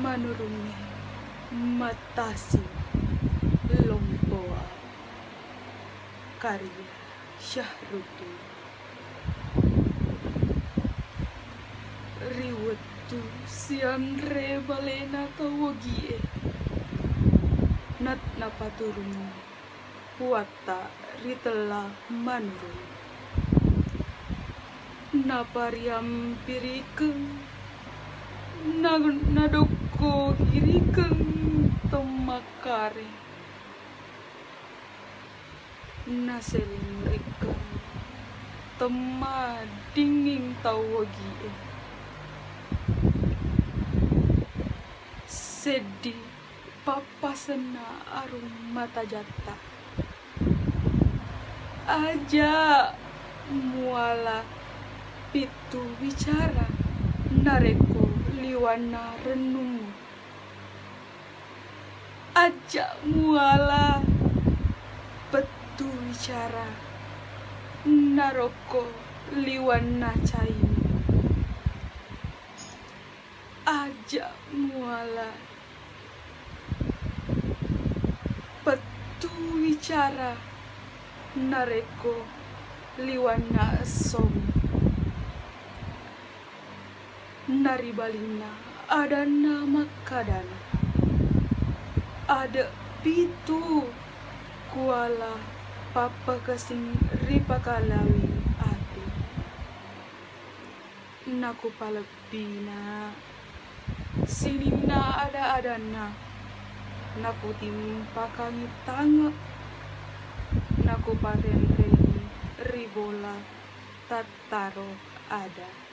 manurungi matasi lompoa karya Syahrutu riwetu sianre balena tawogie nat napaturungi wata ritela manurung napariam pirikeng nadoko girikeng tomakare naseling rikeng tema dinging tawogie sedih papasena arum mata jata aja muala pitu bicara nareko liwana renung aja muala petu bicara naroko liwana cain aja muala petu bicara nareko liwana som naribalina ada nama kadana ada pitu kuala papa kasing ripakalawi ati naku palepina sinina ada adana naku timpakangi tanga naku parenreni ribola tataro ada